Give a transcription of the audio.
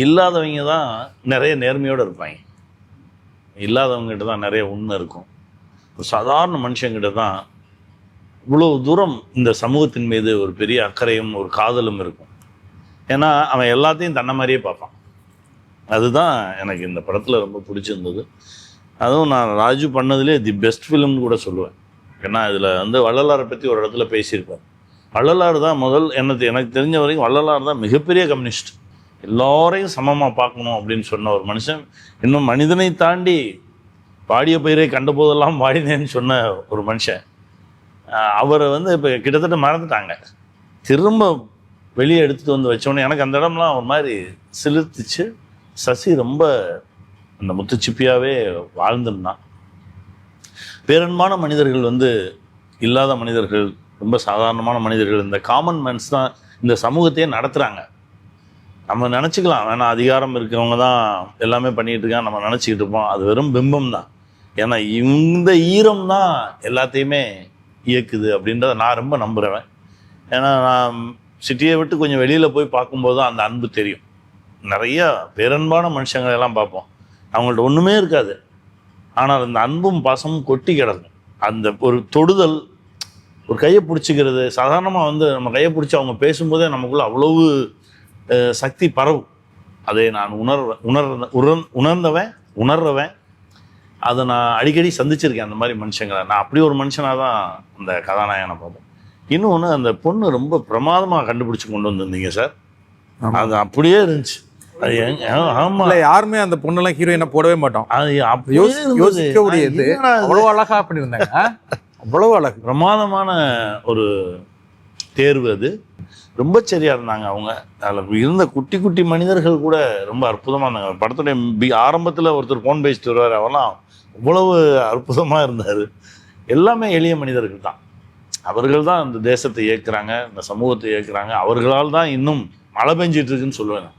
இல்லாதவங்க தான் நிறைய நேர்மையோடு இருப்பாங்க, இல்லாதவங்ககிட்ட தான் நிறைய உண்மை இருக்கும். ஒரு சாதாரண மனுஷங்கிட்ட தான் இவ்வளோ தூரம் இந்த சமூகத்தின் மீது ஒரு பெரிய அக்கறையும் ஒரு காதலும் இருக்கும். ஏன்னா அவன் எல்லாத்தையும் தன்னை மாதிரியே பார்ப்பான். அதுதான் எனக்கு இந்த படத்தில் ரொம்ப பிடிச்சிருந்தது. அதுவும் நான் ராஜு பண்ணதுலேயே தி பெஸ்ட் ஃபிலிம்னு கூட சொல்லுவேன். ஏன்னா இதில் வந்து வள்ளலாரை பற்றி ஒரு இடத்துல பேசியிருப்பார். வள்ளலார் தான் எனக்கு தெரிஞ்ச வரைக்கும் வள்ளலார் தான் மிகப்பெரிய கம்யூனிஸ்ட். எல்லோரையும் சமமாக பார்க்கணும் அப்படின்னு சொன்ன ஒரு மனுஷன். இன்னும் மனிதனை தாண்டி பாடிய பயிரை கண்ட போதெல்லாம் வாடினேன்னு சொன்ன ஒரு மனுஷன். அவரை வந்து இப்போ கிட்டத்தட்ட மறந்துட்டாங்க. திரும்ப வெளியே எடுத்துகிட்டு வந்து வச்சோன்னே எனக்கு அந்த இடம்லாம் ஒரு மாதிரி சிலிர்த்துச்சு. சசி ரொம்ப அந்த முத்துச்சிப்பியாகவே வாழ்ந்துருந்தான். பேரன்பான மனிதர்கள் வந்து இல்லாத மனிதர்கள், ரொம்ப சாதாரணமான மனிதர்கள், இந்த காமன் மேன்ஸ் தான் இந்த சமூகத்தையே நடத்துகிறாங்க. நம்ம நினச்சிக்கலாம் வேணா அதிகாரம் இருக்கிறவங்க தான் எல்லாமே பண்ணிகிட்டு இருக்காங்க நம்ம நினச்சிக்கிட்டு இருப்போம். அது வெறும் பிம்பம் தான். ஏன்னா இந்த ஈரம் தான் எல்லாத்தையுமே இயக்குது அப்படின்றத நான் ரொம்ப நம்புகிறேன். ஏன்னா நான் சிட்டியை விட்டு கொஞ்சம் வெளியில் போய் பார்க்கும்போது தான் அந்த அன்பு தெரியும். நிறைய பேரன்பான மனுஷங்களை எல்லாம் பார்ப்போம், அவங்கள்ட்ட ஒன்றுமே இருக்காது, ஆனால் அந்த அன்பும் பாசமும் கொட்டி கிடக்கும். அந்த ஒரு தொடுதல், ஒரு கையை பிடிச்சிக்கிறது, சாதாரணமாக வந்து நம்ம கையை பிடிச்சி அவங்க பேசும்போதே நமக்குள்ளே அவ்வளவு சக்தி பரவும். அதை நான் உணர்றவன். அதை நான் அடிக்கடி சந்திச்சிருக்கேன் அந்த மாதிரி மனுஷங்களை. நான் அப்படி ஒரு மனுஷனாக தான் அந்த கதாநாயகனை பார்ப்பேன். இன்னொன்று, அந்த பொண்ணு ரொம்ப பிரமாதமாக கண்டுபிடிச்சி கொண்டு வந்திருந்தீங்க சார். அது அப்படியே இருந்துச்சு. ஆமா, யாருமே அந்த பொண்ணெல்லாம் ஹீரோயினை போடவே மாட்டோம். அது யோசிக்க முடியாது. அவ்வளவு அழகா பண்ணியிருந்தாங்க, அவ்வளவு அழகு, பிரமாதமான ஒரு தேர்வு. அது ரொம்ப சரியா இருந்தாங்க அவங்க. அதில் இருந்த குட்டி குட்டி மனிதர்கள் கூட ரொம்ப அற்புதமாக இருந்தாங்க. படத்துடைய ஆரம்பத்தில் ஒருத்தர் ஃபோன் பேசிட்டு வருவார், அவெல்லாம் அவ்வளவு அற்புதமாக இருந்தார். எல்லாமே எளிய மனிதர்கள் தான். அவர்கள் தான் இந்த தேசத்தை இயக்குறாங்க, இந்த சமூகத்தை இயக்குறாங்க. அவர்களால் தான் இன்னும் மழை பெஞ்சிட்டு இருக்குன்னு சொல்லுவேன்.